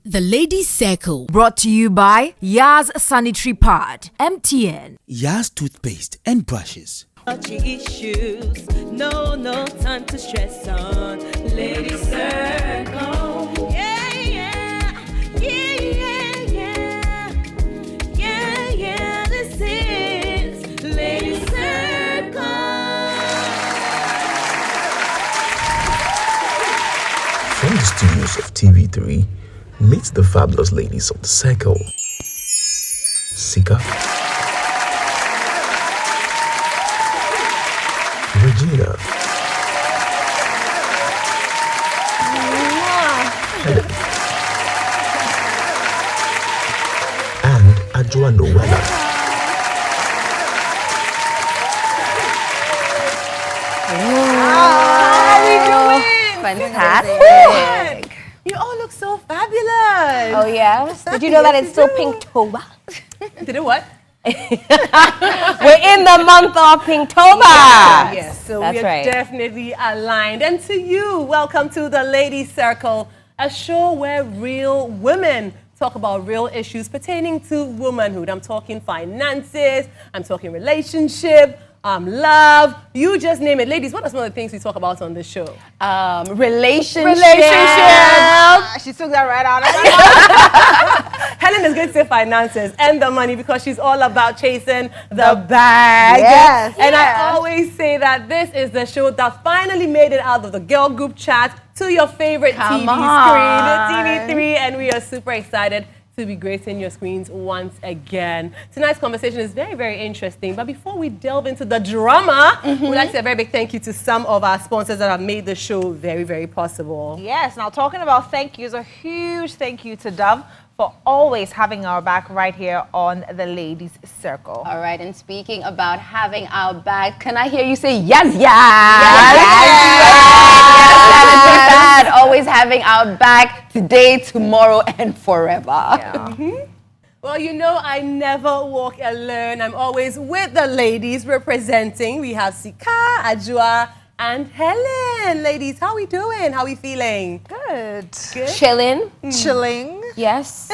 The Ladies Circle. Brought to you by Yaz Sanitary Pad, MTN. Yaz toothpaste and brushes. Issues, no time to stress on. Ladies Circle. Yeah. This is Ladies Circle. From the studios of TV3, meet the fabulous ladies of the circle. Sika, Regina, Helen, and Ajua Noella. Fantastic. You all look so fabulous. Oh, yes. Did you know that it's still Pinktober? Did it what? We're in the month of Pinktober. Yes, so That's we're right. definitely aligned. And to you, welcome to the Ladies Circle, a show where real women talk about real issues pertaining to womanhood. I'm talking finances, I'm talking relationship, love, you just name it. Ladies, what are some of the things we talk about on this show? Relationship. She took that right out of her. Helen is going to say finances and the money because she's all about chasing the bag. Yes. And I always say that this is the show that finally made it out of the girl group chat to your favorite TV screen, TV3, and we are super excited to be gracing your screens once again. Tonight's conversation is very, very interesting. But before we delve into the drama, we'd like to say a very big thank you to some of our sponsors that have made the show very, very possible. Yes, now talking about thank yous, a huge thank you to Dove for always having our back right here on the Ladies Circle. All right, and speaking about having our back, can I hear you say yes? Yes. Always having our back today, tomorrow, and forever. Well, you know, I never walk alone. I'm always with the ladies representing. We have Sika, Ajua, and Helen. Ladies, how we doing? How we feeling? Good. Chilling. Chilling. Yes.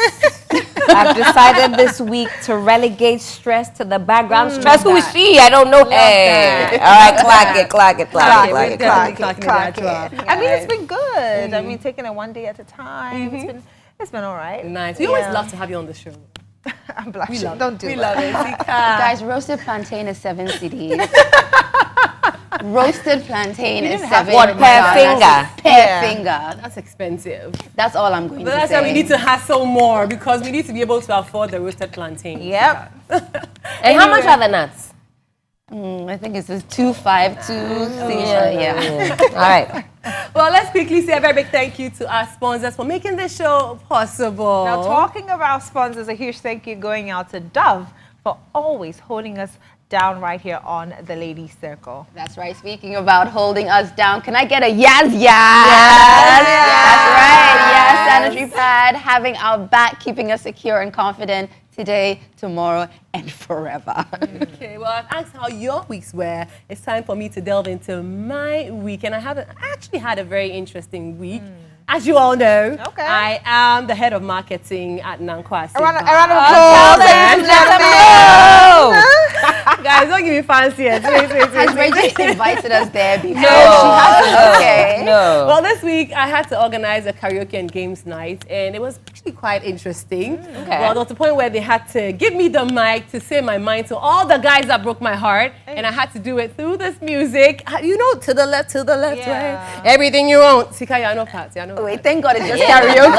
I've decided this week to relegate stress to the background. Stress, who is she? I don't know. Hey. All right, clock it. I mean, it's been good. I mean, taking it one day at a time. It's been all right. Nice. We always love to have you on the show. I'm blushing. Don't do that. We love it. Sika. Guys, roasted plantain is 7 CDs. Roasted plantain is 7. What, per finger? Per finger. That's expensive. That's all I'm going But to that's say. why we need to hassle more because we need to be able to afford the roasted plantain. Yep. And how much are the nuts? I think it's just 252. Yeah. All right. Well, let's quickly say a very big thank you to our sponsors for making this show possible. Now, talking about sponsors, a huge thank you going out to Dove for always holding us down right here on the Ladies Circle. That's right. Speaking about holding us down, can I get a yes? Yes. That's right. Yes, sanitary pad, having our back, keeping us secure and confident today, tomorrow, and forever. Okay, well, I've asked how your weeks were. It's time for me to delve into my week. And I actually had a very interesting week. As you all know, I am the head of marketing at Nankwasi. A round of applause. Guys, don't give me fancy. Wait. Has Rachel invited us there before? No, she hasn't. Okay. No. Well, this week I had to organize a karaoke and games night, and it was actually quite interesting. Okay. Well, there was a point where they had to give me the mic to say my mind to all the guys that broke my heart, and I had to do it through this music. You know, to the left, right? Everything you want. Sika, you know parts. Wait, thank God it's just Karaoke.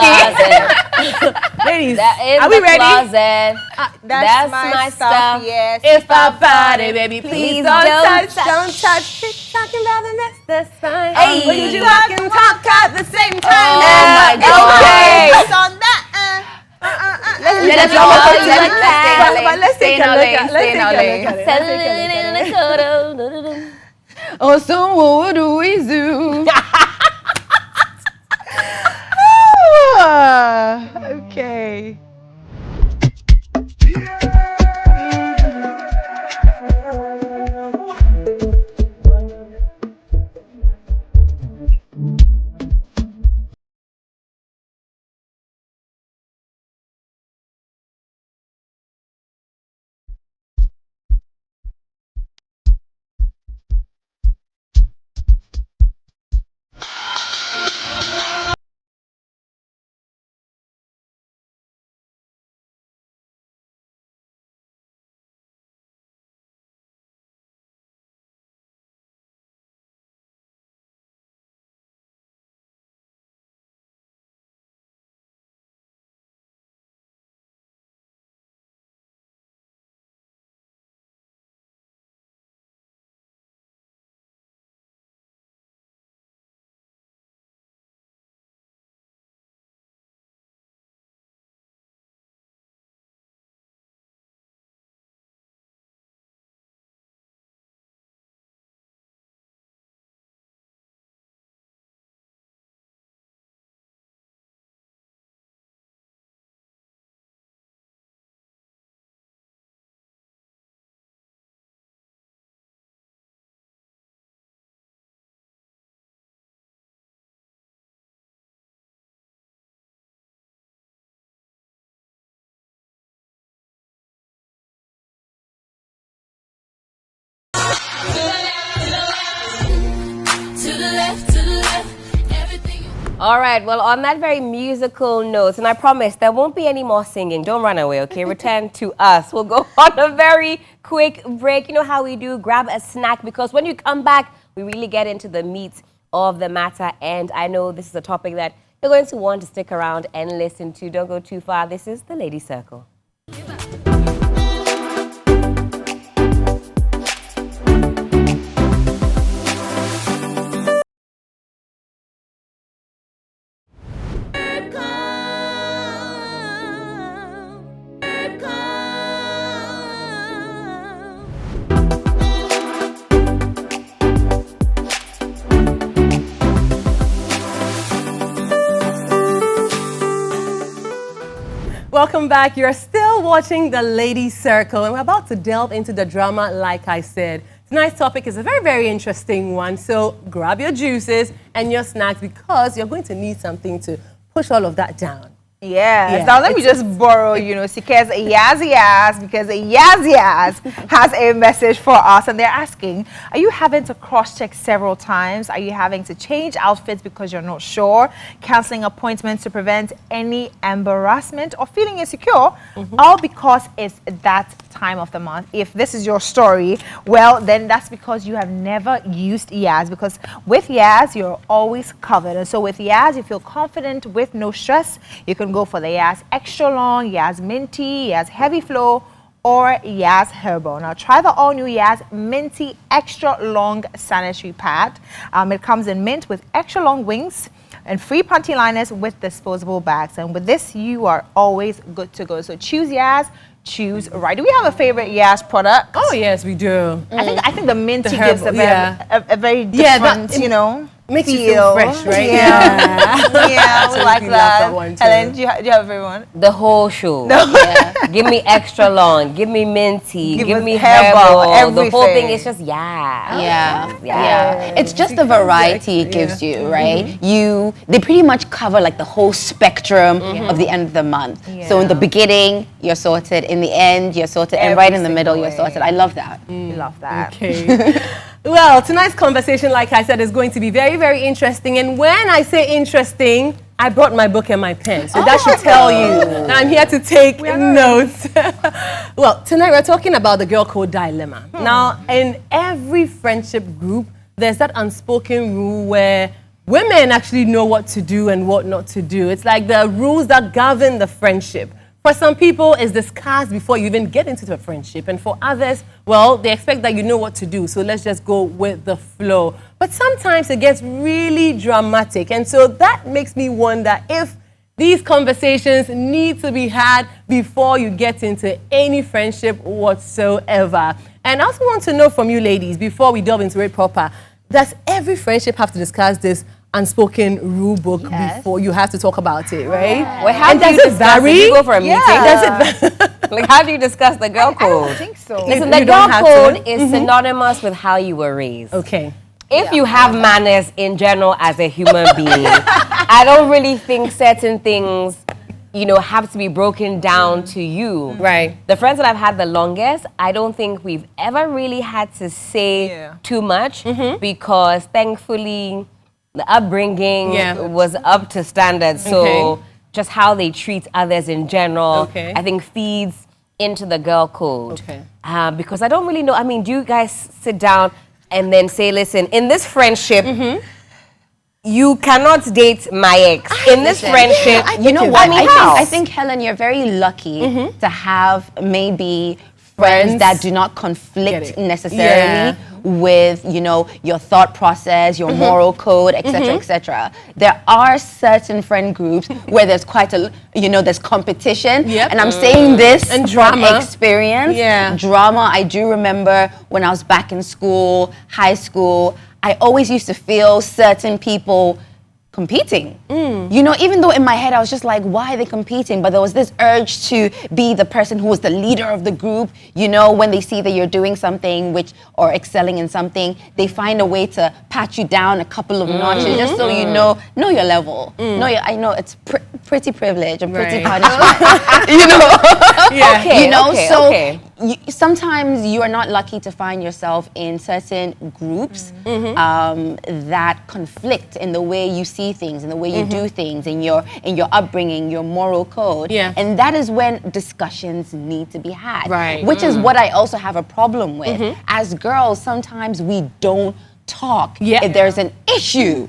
Ladies, That is are we the ready? closet. That's my stuff. Yes. If I body, baby, please don't touch. touch. Don't touch. Keep talking about the next, that's fine. Hey. When you walk and talk at the same time. Oh my God. Okay. It's on that. Let's Stay in our lane. Stay in our lane. Oh, so what do we do? Okay. All right, well, on that very musical note, and I promise there won't be any more singing. Don't run away, okay? Return to us. We'll go on a very quick break. You know how we do, grab a snack, because when you come back, we really get into the meat of the matter. And I know this is a topic that you're going to want to stick around and listen to. Don't go too far. This is the Lady Circle. Welcome back. You're still watching the Lady Circle, and we're about to delve into the drama, like I said. Tonight's topic is a very, very interesting one, so grab your juices and your snacks because you're going to need something to push all of that down. Yes. Now let me just borrow, because Yaz, because Yaz has a message for us, and they're asking, are you having to cross-check several times? Are you having to change outfits because you're not sure? Canceling appointments to prevent any embarrassment or feeling insecure? All because it's that time of the month. If this is your story, well, then that's because you have never used Yaz, because with Yaz, you're always covered. And so with Yaz, you feel confident with no stress. You can go for the Yaz Extra Long, Yaz Minty, Yaz Heavy Flow, or Yaz Herbal. Now try the all-new Yaz Minty Extra Long Sanitary Pad. It comes in mint with extra long wings and free panty liners with disposable bags. And with this, you are always good to go. So choose Yaz. Choose right. Do we have a favorite Yaz product? Oh yes, we do. I think the minty The gives herbal, a very different, makes feel. you feel fresh, right? Yeah, we like Absolutely love that. that one too. Helen, do you have a favorite one? The whole show. Yeah. Give me extra long. Give me minty. Give Give us me herbal, herbal. The whole everything. thing is just Yeah. It's just the variety it gives you, right? They pretty much cover like the whole spectrum of the end of the month. So in the beginning, you're sorted. In the end, you're sorted. And right in the middle, you're sorted. I love that. We love that. Okay. Well, tonight's conversation, like I said, is going to be very, very interesting. And when I say interesting, I brought my book and my pen. So that should tell you that I'm here to take notes. Well, tonight we're talking about the girl code dilemma. Now, in every friendship group, there's that unspoken rule where women actually know what to do and what not to do. It's like the rules that govern the friendship. For some people, it's discussed before you even get into a friendship. And for others, well, they expect that you know what to do. So let's just go with the flow. But sometimes it gets really dramatic. And so that makes me wonder if these conversations need to be had before you get into any friendship whatsoever. And I also want to know from you ladies, before we delve into it proper, does every friendship have to discuss this unspoken rule book before you have to talk about it, right? Well, how do you discuss it? You go for a meeting? Does it Like, how do you discuss the girl I code? don't think so. Listen, You the don't girl have code to. is synonymous with how you were raised. Okay. If you have manners in general as a human being, I don't really think certain things, have to be broken down to you. Right. The friends that I've had the longest, I don't think we've ever really had to say too much because thankfully the upbringing was up to standards. So just how they treat others in general, I think feeds into the girl code. Okay. Because I don't really know, do you guys sit down and then say, listen, in this friendship, you cannot date my ex. In this friendship, You know what? how? I think, Helen, you're very lucky to have maybe friends that do not conflict necessarily with, your thought process, your moral code, etc., etc. There are certain friend groups where there's quite a, there's competition. And I'm saying this And from drama. experience. Yeah. Drama. I do remember when I was back in school, high school, I always used to feel certain people competing. Even though in my head I was just like, why are they competing? But there was this urge to be the person who was the leader of the group. when they see that you're doing something or excelling in something, they find a way to pat you down a couple of notches just so you know your level. I know it's pretty privilege and pretty punishment. Okay, sometimes you are not lucky to find yourself in certain groups that conflict in the way you see things, in the way you do things, in your upbringing, your moral code. Yeah. And that is when discussions need to be had. Right. Which is what I also have a problem with. As girls, sometimes we don't talk. Yeah. If there's an issue,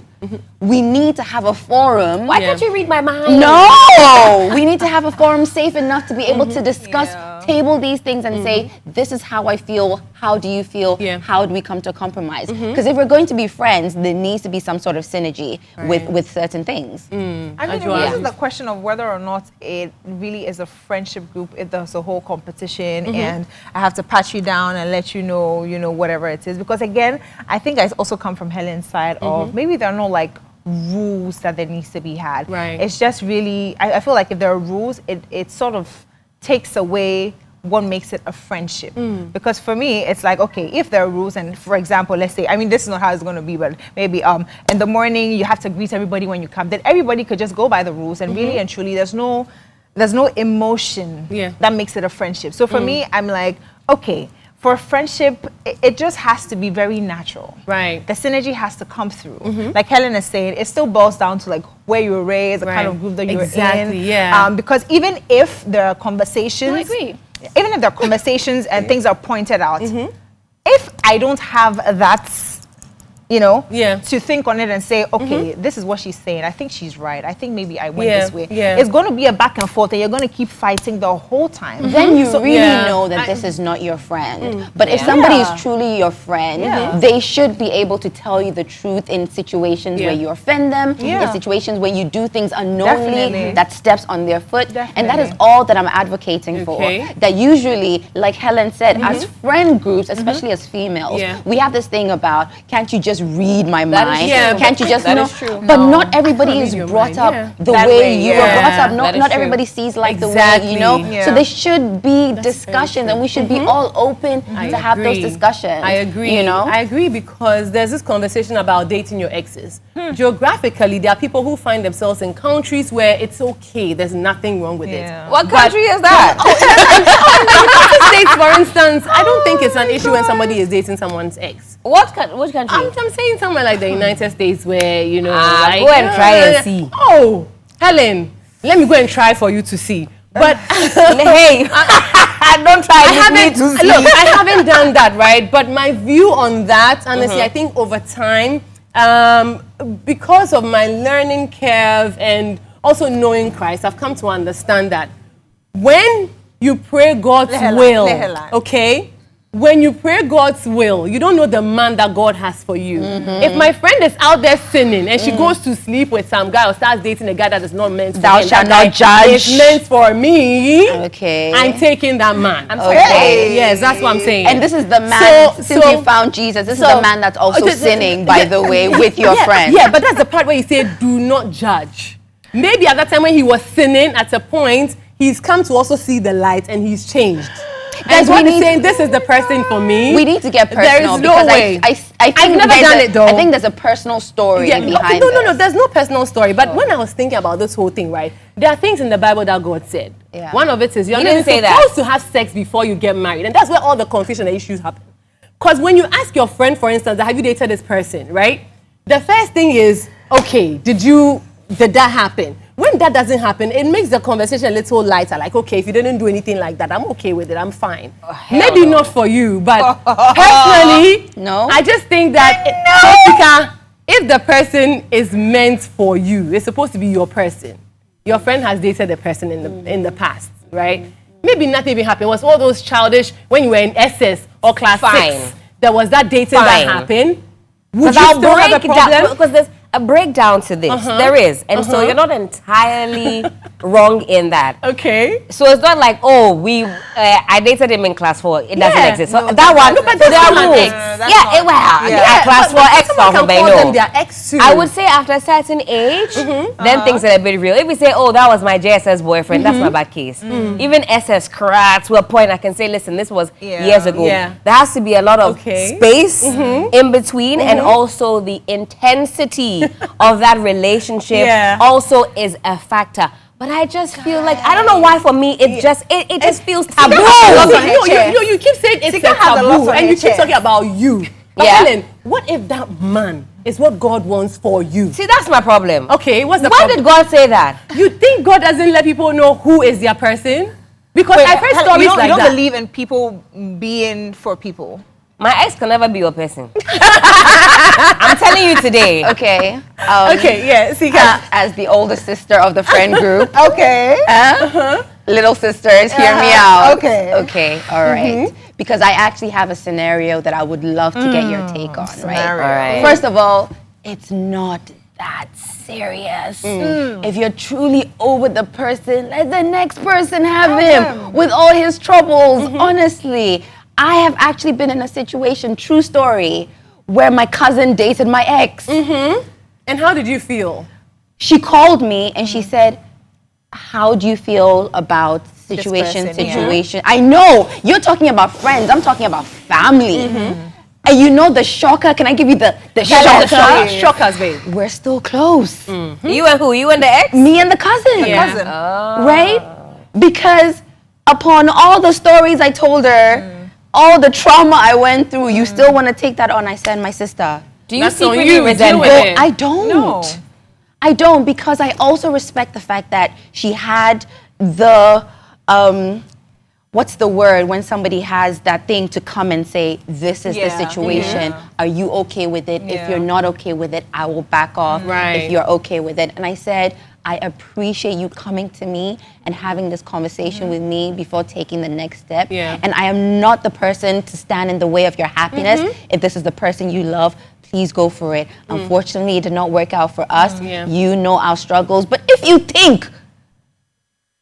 we need to have a forum. Why can't you read my mind? No! We need to have a forum safe enough to be able to discuss, table these things and say, this is how I feel, how do you feel, how do we come to a compromise? Because if we're going to be friends, there needs to be some sort of synergy with certain things. I mean, this is the question of whether or not it really is a friendship group. There's a whole competition, and I have to pat you down and let you know, whatever it is. Because again, I think I also come from Helen's side of maybe there are no like rules that there needs to be had. Right. It's just really, I feel like if there are rules, it sort of takes away what makes it a friendship. Because for me, it's like, okay, if there are rules, and for example, let's say, I mean, this is not how it's going to be, but maybe in the morning you have to greet everybody when you come, then everybody could just go by the rules, and really and truly, there's no emotion that makes it a friendship. So for me, I'm like, okay, for a friendship, it just has to be very natural. Right. The synergy has to come through. Like Helen is saying, it still boils down to like where you were raised, the kind of group that you were in. Yeah. Because even if there are conversations, I agree. even if there are conversations and things are pointed out, if I don't have that, to think on it and say, okay, this is what she's saying. I think she's right. I think maybe I went this way. It's going to be a back and forth, and you're going to keep fighting the whole time. Then you really know that this is not your friend. But if somebody is truly your friend, they should be able to tell you the truth in situations where you offend them, in situations where you do things unknowingly that steps on their foot. And that is all that I'm advocating for. That usually, like Helen said, as friend groups, especially as females, we have this thing about, can't you just read my mind? Can't you just know? But not everybody is brought up the way you were brought up. Not everybody sees like the way, So there should be discussions, and we should be all open to have those discussions. I agree. I agree, because there's this conversation about dating your exes. Geographically, there are people who find themselves in countries where it's okay. There's nothing wrong with it. What country is that? United States, for instance, I don't think it's an issue when somebody is dating someone's ex. Which country? I'm saying somewhere like the United States where, like, go and try and see. Oh, Helen, let me go and try for you to see. But hey, don't try me to see. Look, I haven't done that, right? But my view on that, honestly, I think over time, because of my learning curve and also knowing Christ, I've come to understand that when you pray God's will, okay? When you pray God's will, you don't know the man that God has for you. If my friend is out there sinning and she goes to sleep with some guy or starts dating a guy that is not meant for Thou him, shalt not judge. It's meant for me. Okay. I'm taking that man. Okay. Yes, that's what I'm saying. And this is the man, since you found Jesus, this is the man that's also sinning, by the way, with your friend. Yeah, but that's the part where you say, do not judge. Maybe at that time when he was sinning, at a point, he's come to also see the light and he's changed. And God is saying, this is the person for me. We need to get personal. There is no way. I think I've never done it though. I think there's a personal story behind No, there's no personal story. But when I was thinking about this whole thing, right, there are things in the Bible that God said. Yeah. One of it is you're didn't not say supposed to have sex before you get married. And that's where all the confusion and issues happen. Because when you ask your friend, for instance, have you dated this person, right? The first thing is, okay, did that happen? When that doesn't happen, it makes the conversation a little lighter. Like, okay, if you didn't do anything like that, I'm okay with it. I'm fine. Maybe not for you, but personally, I just think that Jessica, if the person is meant for you, it's supposed to be your person. Your friend has dated a person in the past, right? Maybe nothing even happened. It was all those childish, when you were in SS or class 6, there was that dating that happened. Would you still have a problem? Because there's a breakdown to this. There is. And so you're not entirely wrong in that. Okay. So it's not like, oh, I dated him in class 4. It doesn't exist. So that one, but there are that's rules. Class 4 ex from their ex too. I would say after a certain age, then things are a bit real. If we say, oh, that was my JSS boyfriend, that's my bad case. Even SS cracks to a point I can say, listen, this was years ago. There has to be a lot of space in between, and also the intensity of that relationship also is a factor. But I just feel like, I don't know why for me, it just feels taboo. You keep saying it's Sika a has a lot taboo on and her you keep chest. talking about you. But Yeah. Helen, what if that man is what God wants for you? See, that's my problem. Okay, what's the Why problem? did God say that? You think God doesn't let people know who is their person? Because I've heard Helen, stories you like don't that. believe in people being for people. My ex can never be your person. I'm telling you today. Okay. Okay, yeah, Sika. As the older sister of the friend group, Okay. little sisters, hear me out. Okay. Okay. All right. Because I actually have a scenario that I would love to get your take on. Right. All right. First of all, it's not that serious. If you're truly over the person, let the next person have him with all his troubles. Honestly, I have actually been in a situation, true story, where my cousin dated my ex. And how did you feel? She called me and she said, how do you feel about situation? I know, you're talking about friends, I'm talking about family. And you know the shocker, can I give you the shocker? Shockers, babe. We're still close. You and who? You and the ex? Me and the cousin. Cousin. Right? Because upon all the stories I told her, all the trauma I went through, you still want to take that on. I said, my sister. Do you That's on secretly you. resent Deal with her? it. I don't. No. I don't, because I also respect the fact that she had the, what's the word, when somebody has that thing to come and say, this is the Yeah. situation. Are you okay with it? If Yeah. you're not okay with it, I will back off Right. if you're okay with it. And I said, I appreciate you coming to me and having this conversation with me before taking the next step. Yeah. And I am not the person to stand in the way of your happiness. If this is the person you love, please go for it. Unfortunately, it did not work out for us. Yeah. You know our struggles. But if you think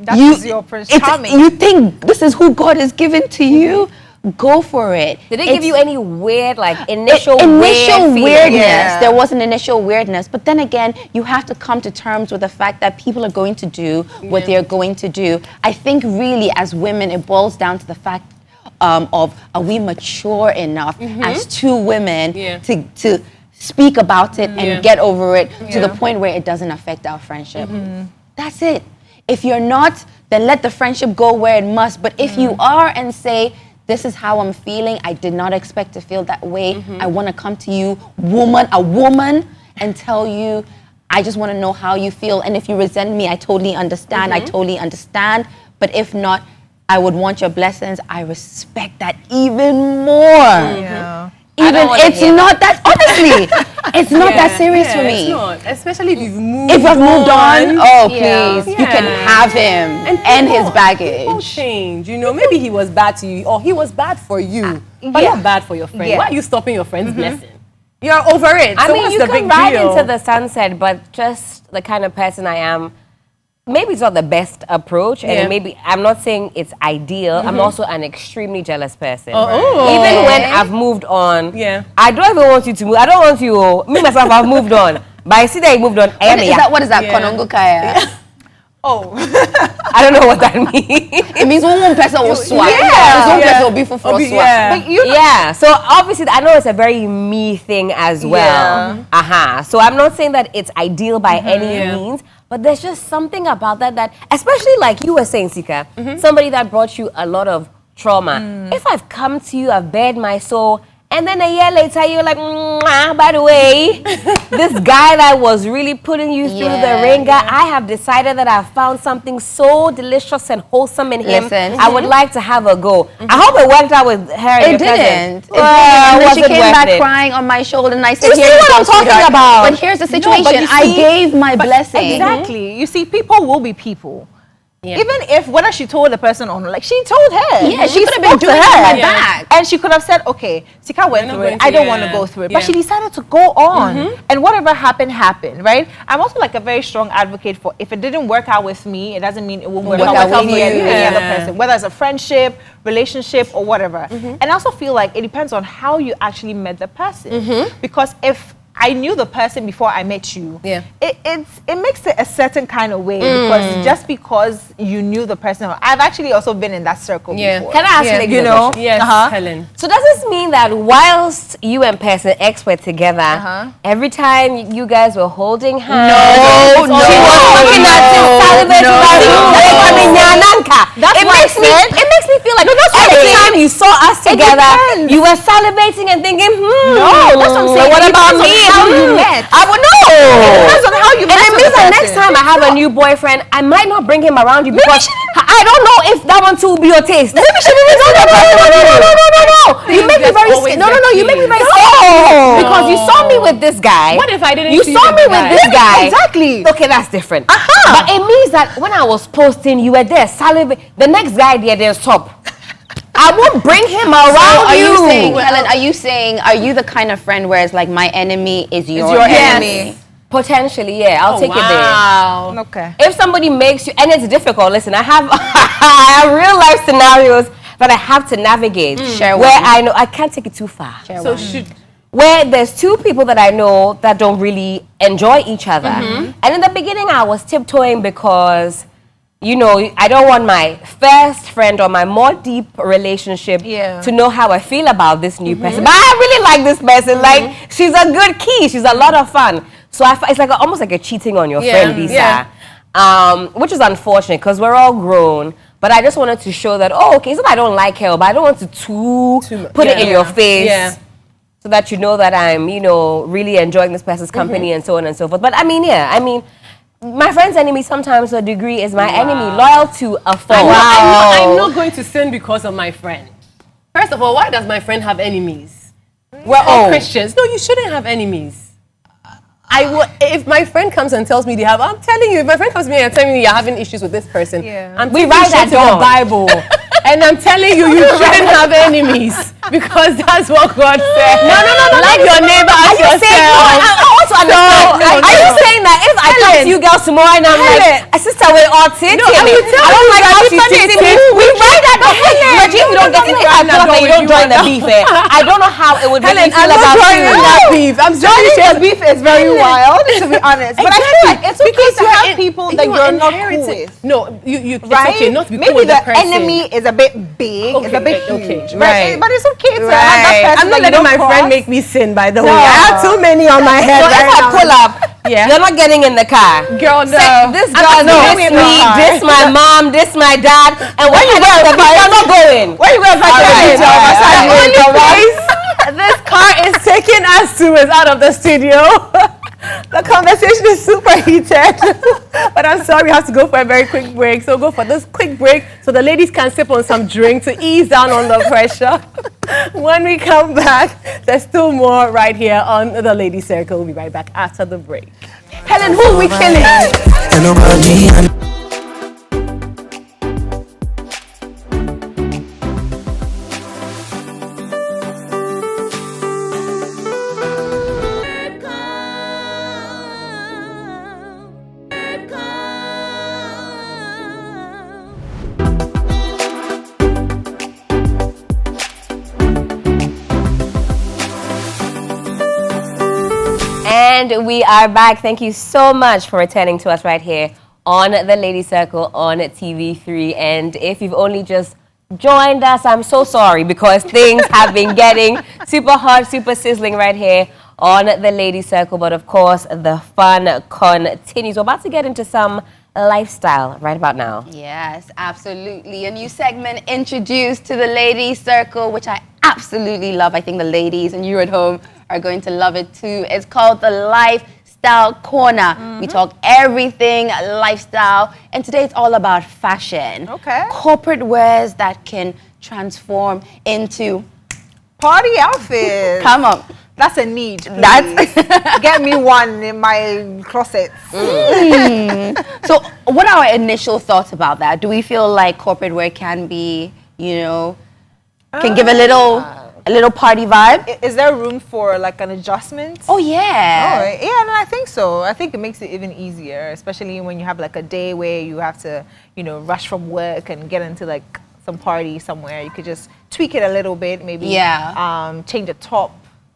That's your Prince Charming. you think this is who God has given to you, go for it. Did they give you any weird, like, initial initial weird weirdness? Yeah. There was an initial weirdness, but then again, you have to come to terms with the fact that people are going to do what they're going to do. I think really, as women, it boils down to the fact of, are we mature enough as two women to speak about it and get over it to the point where it doesn't affect our friendship. That's it. If you're not, then let the friendship go where it must. But if you are and say, this is how I'm feeling, I did not expect to feel that way, I want to come to you, a woman, and tell you, I just want to know how you feel. And if you resent me, I totally understand. I totally understand. But if not, I would want your blessings. I respect that even more. Yeah. Even wanna it's hear not that, honestly, it's not that serious for It's me. not. Especially if you've moved If you've moved on, oh please, you can Yeah. have him and his People baggage. change, you know. Maybe he was bad to you, or he was bad for you, but not bad for your friend. Yeah. Why are you stopping your friend's blessing? You're over it. I So mean, what's you the can big ride deal? into the sunset, but just the kind of person I am, maybe it's not the best approach, and maybe I'm not saying it's ideal. I'm also an extremely jealous person. Even when I've moved on, I don't even want you to move. I don't want you. Me myself, I've moved on, but I see that you moved on. What is that? Yeah. Konongo kaya? Oh. I don't know what that means. It means one person will swap. Yeah. One person will be for swap. Yeah. But you know, Yeah, so obviously I know it's a very me thing as well. So I'm not saying that it's ideal by any means, but there's just something about that, especially like you were saying, Sika, somebody that brought you a lot of trauma. If I've come to you, I've bared my soul, and then a year later you're like, by the way, this guy that was really putting you through the ringer, I have decided that I've found something so delicious and wholesome in him. Listen. I would like to have a go. I hope it worked out with her and It your didn't. cousin. It didn't. And then she wasn't came worth back it. crying on my shoulder, and I said, You see "Here what go, I'm talking sweetheart." about? But here's the situation. but you I see- gave my blessing. exactly. You see, people will be people. Even if whether she told the person or not, like she told her. Yeah, she could have been spoke to doing it her. on my back. And she could have said, okay, Sika went not through going it. to- I don't want to yeah. go through it. Yeah. But she decided to go on. And whatever happened, happened, right? I'm also like a very strong advocate for if it didn't work out with me, it doesn't mean it won't work out with any other person, whether it's a friendship, relationship, or whatever. And I also feel like it depends on how you actually met the person. Because if I knew the person before I met you, Yeah. it makes it a certain kind of way because just because you knew the person, I've actually also been in that circle before. Can I ask you, like, you know? Yes, Helen. So does this mean that whilst you and Person X were together, every time you guys were holding hands, she was looking at you, salivating it makes me feel like every time you saw us together, you were salivating and thinking, No, that's what I'm saying. what It about depends on me? how you met. I would know. It depends on how you met. And it means that next time I have a new boyfriend, I might not bring him around you because I don't know if that one too will be your taste. Maybe she didn't know that person. No. You make me very scared. No. You make me very scared because you saw me with this guy. What if I didn't You see saw you me with with the this guy. Exactly. Okay, that's different. But it means that when I was posting, you were there, salivating. The next guy there's top. I won't bring him around Are you you. saying, Helen, are you the kind of friend where it's like my enemy is your enemy? Potentially, yeah. I'll take it there. Wow. Okay. If somebody makes you, and it's difficult, listen, I have real life scenarios that I have to navigate Share where one. I know I can't take it too far. So should Where there's two people that I know that don't really enjoy each other. And in the beginning, I was tiptoeing because, you know, I don't want my first friend or my more deep relationship to know how I feel about this new person. But I really like this person. Like, she's a good key. She's a lot of fun. So it's like almost like a cheating on your friend, Lisa. Which is unfortunate because we're all grown. But I just wanted to show that, oh, okay, it's not that I don't like her, but I don't want to put it in your face so that you know that I'm, you know, really enjoying this person's company and so on and so forth. But I mean, my friend's enemy sometimes to a degree is my enemy, loyal to a fault. I'm not going to sin because of my friend. First of all, why does my friend have enemies? We're all Christians. No, you shouldn't have enemies. If my friend comes and tells me they have, I'm telling you, if my friend comes to me and telling me you're having issues with this person, we write that to the Bible. And I'm telling you, you shouldn't have enemies because that's what God said. No. Love your neighbor as yourself. I want to understand. Are you saying that if I come to you girls tomorrow and I'm like, a sister, we're all taking No, I will tell I don't you like that how she's everybody treating me. is We write that down. But if you don't get in it, I feel like you don't join the beef. I don't know how it would make me feel about you. that beef. I'm Joining the beef is very wild, to be honest. But I feel like it's okay Because to you have people that you're not cool with. No, you Right? it's okay not to be Maybe cool with the the person. enemy is a bit big, it's a bit huge. Right. But it's okay to have that person I'm not that you letting don't my friend cross. make me sin, by the way. I have too many on my head So if right I now. pull up, Yeah. you're not getting in the car. Girl, no. This I'm girl, not this going in the me, car. this my mom, this my dad, and when you go to the beach, you're not going. Where you going to Alright, find the only place this car is taking us to is out of the studio. The conversation is super heated, but I'm sorry, we have to go for a very quick break. So go for this quick break so the ladies can sip on some drink to ease down on the pressure. When we come back, there's still more right here on the Ladies Circle. We'll be right back after the break. Helen, who are we killing? And we are back. Thank you so much for returning to us right here on the Lady Circle on TV3. And if you've only just joined us, I'm so sorry because things have been getting super hot, super sizzling right here on the Lady Circle. But of course, the fun continues. We're about to get into some lifestyle right about now. Yes, absolutely. A new segment introduced to the Ladies Circle, which I absolutely love. I think the ladies and you at home are going to love it too. It's called the Lifestyle Corner. We talk everything lifestyle, and today it's all about fashion. Okay. Corporate wears that can transform into Party outfits. come on. That's a need. Please. That's Get me one in my closet. So what are our initial thoughts about that? Do we feel like corporate wear can be, you know, can give a little party vibe? Is there room for like an adjustment? Oh yeah. Oh, yeah, no, I think so. I think it makes it even easier, especially when you have like a day where you have to, you know, rush from work and get into like some party somewhere. You could just tweak it a little bit, maybe change the top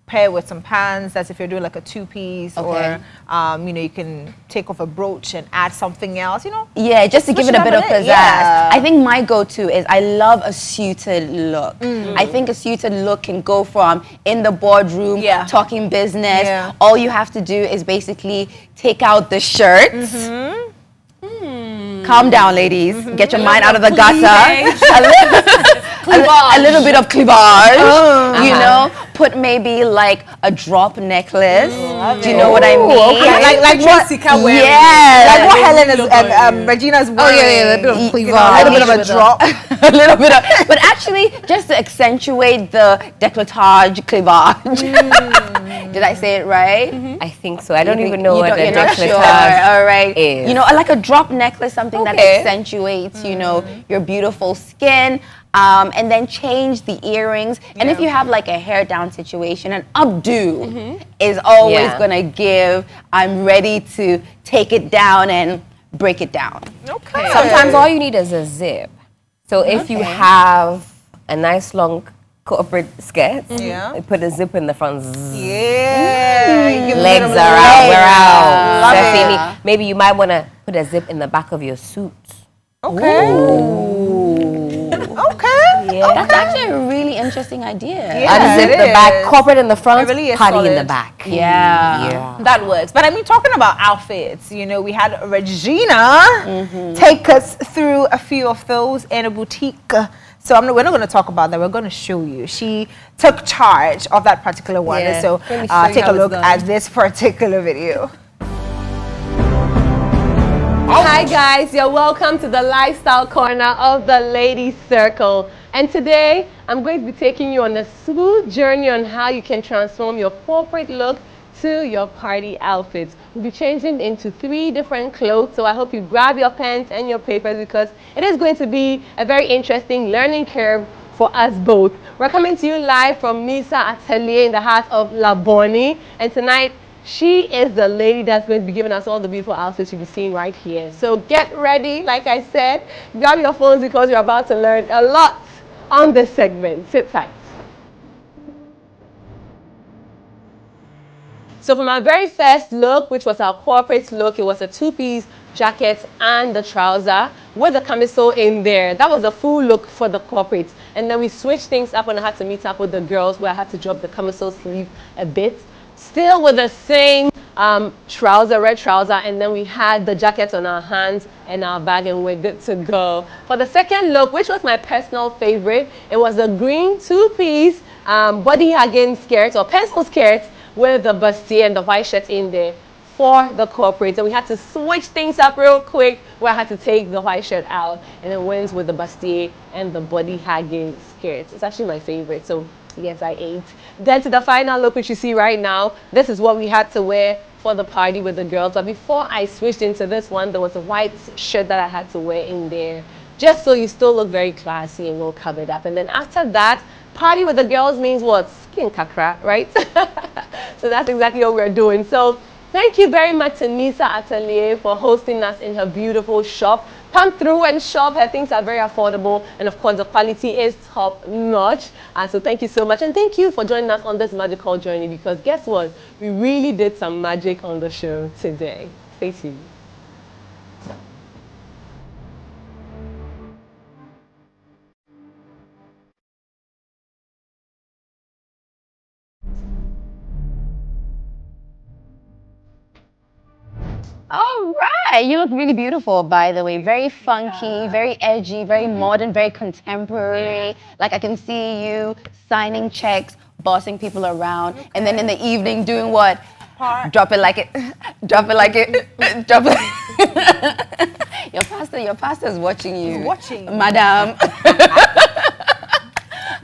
pair with some pants. That's if you're doing like a two-piece, or you know, you can take off a brooch and add something else, you know. Yeah, just to give it a bit of pizzazz. Yeah. I think my go-to is I love a suited look. I think a suited look can go from in the boardroom, talking business. All you have to do is basically take out the shirt. Calm down, ladies. Get your mind out of the gutter. A little bit of cleavage. You know, put maybe like a drop necklace. Do you know what I mean? Okay. Like what? Yeah. Like what Helen is and Regina's wearing. Oh yeah, a bit of cleavage. A little bit of a drop. A little bit of, but actually just to accentuate the décolletage cleavage. Did I say it right? I think so. I don't even know what you're the not sure. décolletage All right. is. You know, like a drop necklace, something that accentuates, you know, your beautiful skin. And then change the earrings. And if you have like a hair down situation, an updo is always gonna give, I'm ready to take it down and break it down. Okay. Sometimes all you need is a zip. So if you have a nice long corporate skirt, you put a zip in the front. Legs are out, we're out. Definitely. Maybe you might wanna put a zip in the back of your suit. That's actually a really interesting idea. Unzip the back, corporate in the front, really party in the back. Yeah. That works. But I mean, talking about outfits, you know, we had Regina take us through a few of those in a boutique. So we're not going to talk about that. We're going to show you. She took charge of that particular one. Yeah. So take a look at this particular video. Hi guys, you're welcome to the lifestyle corner of the Ladies Circle. And today, I'm going to be taking you on a smooth journey on how you can transform your corporate look to your party outfits. We'll be changing into 3 different clothes, so I hope you grab your pens and your papers because it is going to be a very interesting learning curve for us both. We're coming to you live from Misa Atelier in the heart of La Bonnie, and tonight, she is the lady that's going to be giving us all the beautiful outfits you'll be seeing right here. So get ready, like I said, grab your phones because you're about to learn a lot on this segment. Sit tight. So for my very first look, which was our corporate look, it was a 2-piece jacket and the trouser with the camisole in there. That was a full look for the corporates. And then we switched things up when I had to meet up with the girls where I had to drop the camisole sleeve a bit. Still with the same trouser, red trouser, and then we had the jackets on our hands and our bag, and we're good to go. For the second look, which was my personal favorite, it was a green 2-piece body hugging skirt or pencil skirt with the bustier and the white shirt in there for the corporate. And we had to switch things up real quick where I had to take the white shirt out and it went with the bustier and the body hugging skirt. It's actually my favorite. So yes, I ate. Then to the final look, which you see right now, this is what we had to wear for the party with the girls. But before I switched into this one, there was a white shirt that I had to wear in there, just so you still look very classy and well covered up. And then after that, party with the girls means what? Skin kakra, right? So that's exactly what we're doing. So thank you very much to Nisa Atelier for hosting us in her beautiful shop. Come through and shop. Her things are very affordable, and of course the quality is top notch. So thank you so much, and thank you for joining us on this magical journey, because guess what? We really did some magic on the show today. Stay tuned. All right, you look really beautiful, by the way. Very funky, very edgy, very modern, very contemporary. Like I can see you signing checks, bossing people around, and then in the evening doing what? Drop it like it, drop it like it, drop it. Your pastor is watching you. Watching. Madam.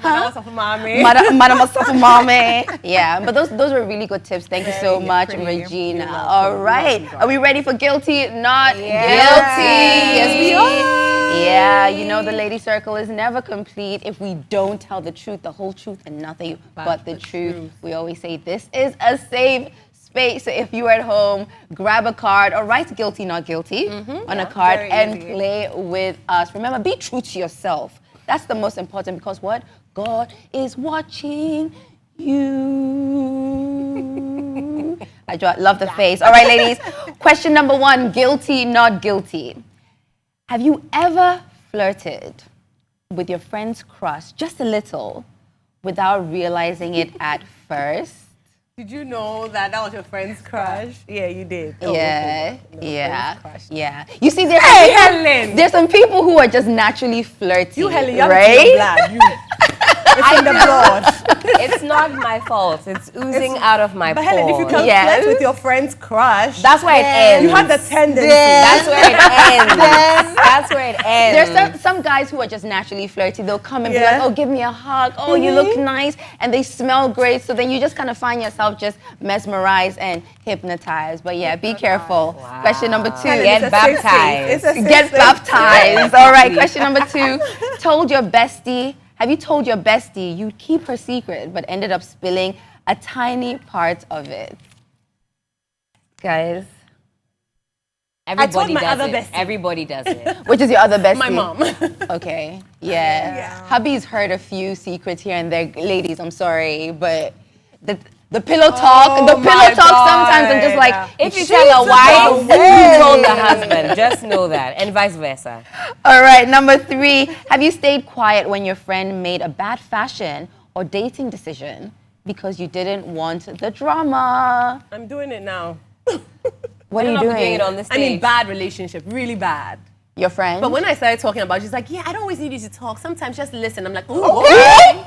Madam Mustafa Mame. Yeah, but those were really good tips. Thank you so much, Regina. All right. Are we ready for guilty? Not guilty. Yes, we are. Yeah, you know the Lady Circle is never complete if we don't tell the truth, the whole truth, and nothing but the truth. We always say this is a safe space. So if you're at home, grab a card or write guilty, not guilty on a card and play with us. Remember, be true to yourself. That's the most important, because what? God is watching you. I love the face. All right, ladies. Question number 1, guilty, not guilty. Have you ever flirted with your friend's crush just a little without realizing it at first? Did you know that was your friend's crush? Yeah, you did. Yeah, No, yeah, friend's crush. yeah. You see, Helen! there's some people who are just naturally flirty, You, Helen, you have right? it in your blood. It's in the blood. It's not my fault. It's oozing out of my But pores. Helen, if you can Yes. flirt with your friend's crush, That's where it ends. you have the tendency. That's where it ends. That's where it ends. There's some guys who are just naturally flirty. They'll come and be Yeah. like, oh, give me a hug. Oh, you look nice. And they smell great. So then you just kind of find yourself just mesmerized and hypnotized. But yeah, be careful. Question number 2. Helen, Get it's a safe baptized. space. It's a safe Get space. baptized. All right, question number 2. Have you told your bestie you'd keep her secret but ended up spilling a tiny part of it? Guys, told everybody my does other it. bestie. Everybody does it. Which is your other bestie? My mom. Okay, yeah. Hubby's heard a few secrets here and there. Ladies, I'm sorry, but the pillow talk, my sometimes I'm just like, God. If you tell a wife, you told the husband. Just know that, and vice versa. all right, number 3. Have you stayed quiet when your friend made a bad fashion or dating decision because you didn't want the drama? I'm doing it now. What are you You're not doing doing? it on this I stage. mean, bad relationship, really bad. Your friend? But when I started talking about it, she's like, yeah, I don't always need you to talk. Sometimes just listen. I'm like, ooh, Okay.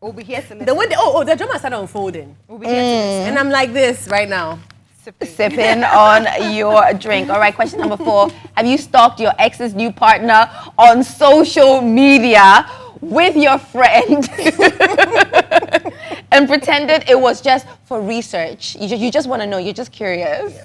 We'll be here to listen. Then when the drama started unfolding. We'll be here to listen. And I'm like this right now. Sipping on your drink. All right, question number 4. Have you stalked your ex's new partner on social media with your friend and pretended it was just for research? You just want to know. You're just curious.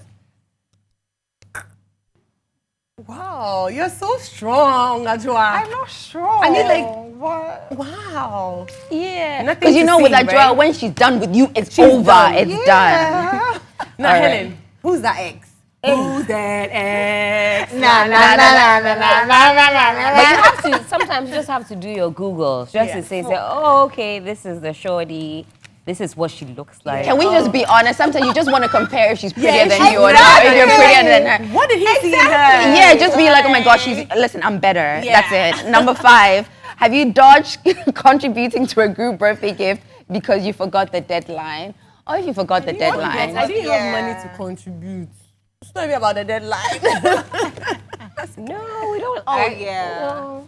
Wow, you're so strong, Ajwa. I'm not sure. I mean, like, what? wow. Yeah. Nothing Because you to know, with see, Adjoa, right? when she's done with you, it's over. done. It's done. Now, All right. Helen, who's that ex? Who's that ex? Nah, nah, nah, nah, nah, nah, nah, nah, But you have to, sometimes you just have to do your Googles just Yeah. to say, oh, okay, this is the shorty. This is what she looks like. Can we just be honest? Sometimes you just want to compare if she's prettier than you or exactly. if you're prettier than her. What did he see in her? Yeah, just be like, oh my gosh, listen, I'm better. Yeah. That's it. Number 5, have you dodged contributing to a group birthday gift because you forgot the deadline? Or if you forgot the I deadline? didn't have money to contribute. It's not even about the deadline. No, we don't. Oh, yeah.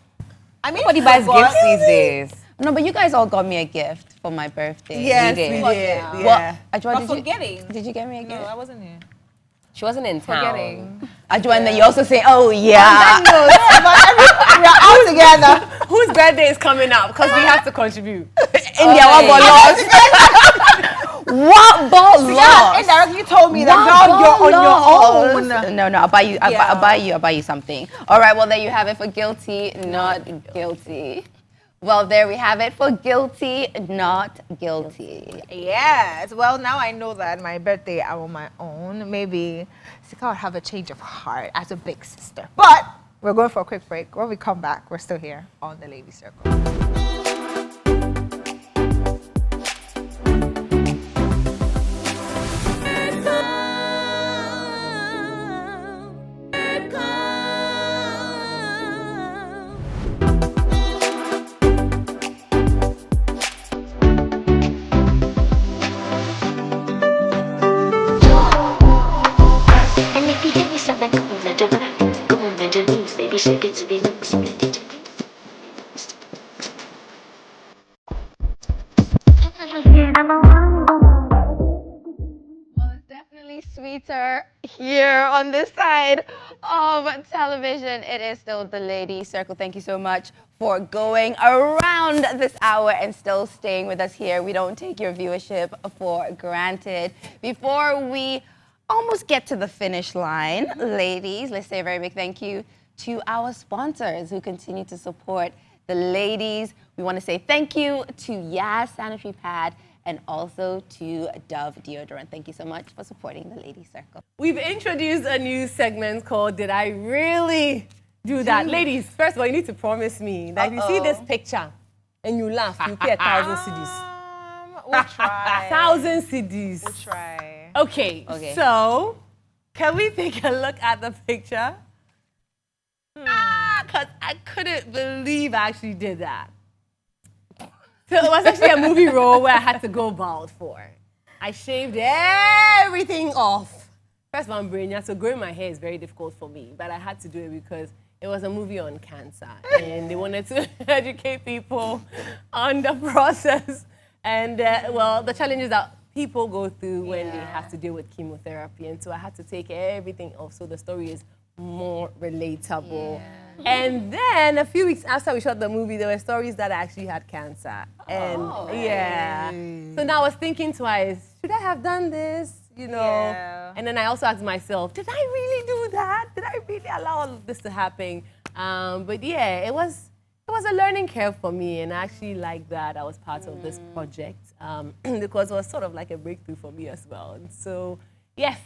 I mean, Nobody buys forgot. gifts these days. No, but you guys all got me a gift for my birthday. Yes, did. we did. Well, Yeah. yeah. Well, Ajwa, But did you, forgetting. did you get me a No, gift? I wasn't here. She wasn't in town. Forgetting. Ajwa, and then you also say, oh yeah. We're all together. Whose birthday is coming up? Because we have to contribute. India, what ball lost? What ball Yeah, lost? indirectly you told me that What now you're ball on your own. No, I'll buy you. I'll buy you something. All right. Well, there you have it for guilty, not guilty. Well, there we have it for guilty, not guilty. Yes. Well, now I know that my birthday I'm on my own. Maybe Sika will have a change of heart as a big sister. But we're going for a quick break. When we come back, we're still here on the Lady Circle. And if you give me something go on, Benjamin, baby, shake it to be something DJ. Well, it's definitely sweeter here on this side of television. It is still the Lady Circle. Thank you so much for going around this hour and still staying with us here. We don't take your viewership for granted. Before we almost get to the finish line, ladies, let's say a very big thank you to our sponsors who continue to support the ladies. We want to say thank you to Yas Sanitary Pad and also to Dove Deodorant. Thank you so much for supporting the Lady Circle. We've introduced a new segment called Did I Really Do That? Ladies, first of all, you need to promise me that if you see this picture and you laugh, you pay 1,000 cedis. We'll try. 1,000 CDs. We'll try. Okay. So can we take a look at the picture? Because I couldn't believe I actually did that. So it was actually a movie role where I had to go bald for. I shaved everything off. First of all, I'm brainiac, so growing my hair is very difficult for me. But I had to do it because it was a movie on cancer. And they wanted to educate people on the process. And, well, the challenges that people go through when they have to deal with chemotherapy. And so I had to take everything off so the story is more relatable. And then a few weeks after we shot the movie, there were stories that I actually had cancer. And so now I was thinking twice, should I have done this? You know? And then I also asked myself, did I really do that? Did I really allow all of this to happen? But yeah, it was a learning curve for me, and I actually like that I was part of this project because it was sort of like a breakthrough for me as well. And so, yes,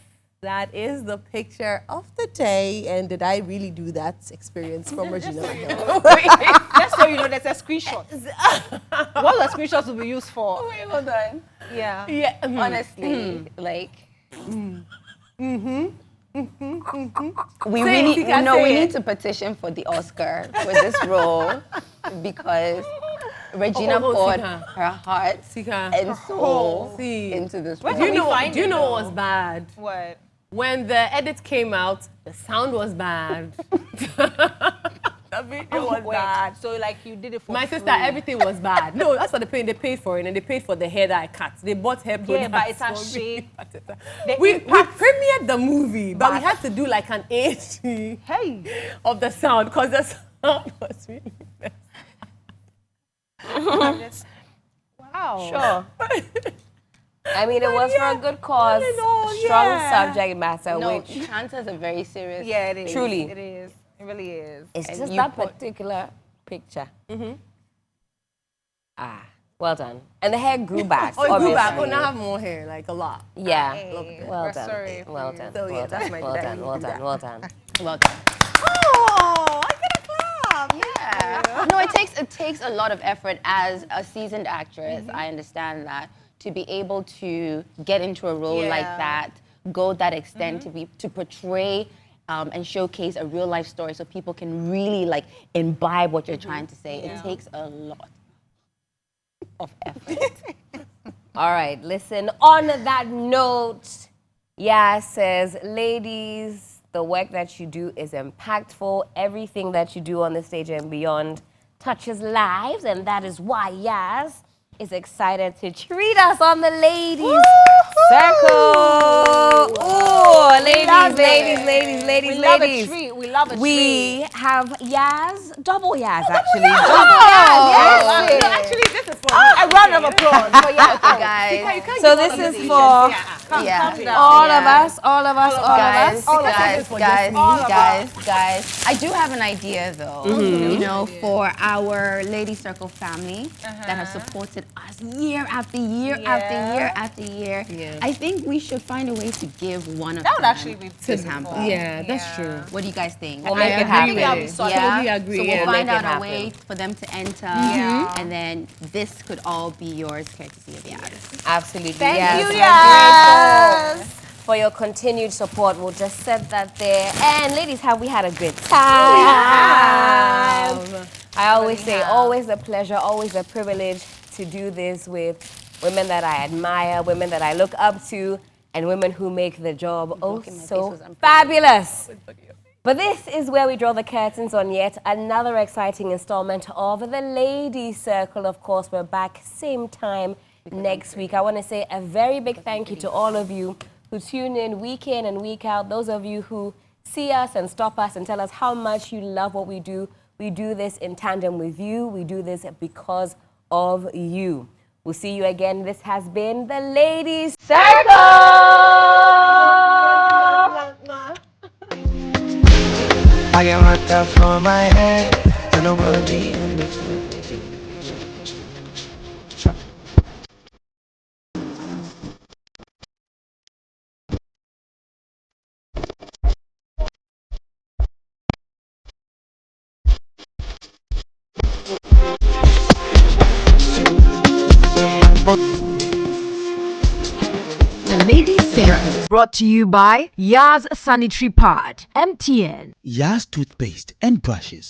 that is the picture of the day. And did I really do that experience from Regina? Just so you know, there's a screenshot. What the screenshots will be used for? Wait, hold on. Yeah. Honestly, like. We Say it, really, you can no, say we it. need to petition for the Oscar for this role because Regina poured Sika. her heart Sika. and soul See. into this When role. do you know- Do you know what was bad? What? When the edit came out, the sound was bad. The video was bad. So like you did it for My free. sister, everything was bad. No, that's what they paid. They paid for it, and they paid for the hair that I cut. They bought hair products. Yeah, but it's a for me. shade. We premiered the movie, but we had to do like an 80 of the sound because the sound was really bad. Wow. Sure. I mean, it was for a good cause, all in all, strong subject matter, No, which cancer is a very serious. Yeah, it is. Truly. It is. It really is. it's And just you that put- particular picture. Well done. And the hair grew back, Oh, it obviously. grew back. Oh, now I have more hair, like a lot. Yeah. Hey, Well we're done. sorry for Well you. done. So, yeah, Well that's done. my Well dad. done. Well done. Well done. Welcome. Oh, I get a clap. Yeah. No, it takes a lot of effort as a seasoned actress. I understand that to be able to get into a role like that, go that extent to portray and showcase a real life story, so people can really like imbibe what you're trying to say. It takes a lot of effort. All right, listen, on that note, says, ladies, the work that you do is impactful. Everything that you do on the stage and beyond touches lives, and that is why Yas is excited to treat us on the ladies circle. Ooh, ladies. We love a treat. We love a treat. We have Yas, double Yas actually. Yes. No, actually, this is for me. A round of applause for Okay, guys. So this is for all of us. Guys. I do have an idea though. You know, for our Lady Circle family that have supported us year after year after year after year. I think we should find a way to give one of That them would actually be this beautiful. hamper. Yeah, that's true. What do you guys think? We'll make it happen. Totally agree. So Yeah. we'll find Make it out a happen. way for them to enter, and then this could all be yours, courtesy of Yas. Absolutely. Thank yes. you, We're Yas. grateful for your continued support. We'll just set that there. And ladies, have we had a good time? I always say, always a pleasure, always a privilege to do this with women that I admire, women that I look up to, and women who make the job so fabulous. But this is where we draw the curtains on yet another exciting installment of the Ladies Circle. Of course, we're back same time next week. I want to say a very big thank you to all of you who tune in and week out. Those of you who see us and stop us and tell us how much you love what we do. We do this in tandem with you. We do this because of you. We'll see you again. This has been the Ladies Circle. I get knocked out from my head, and nobody in between. Brought to you by Yaz Sanitary Pad, MTN. Yas toothpaste and brushes.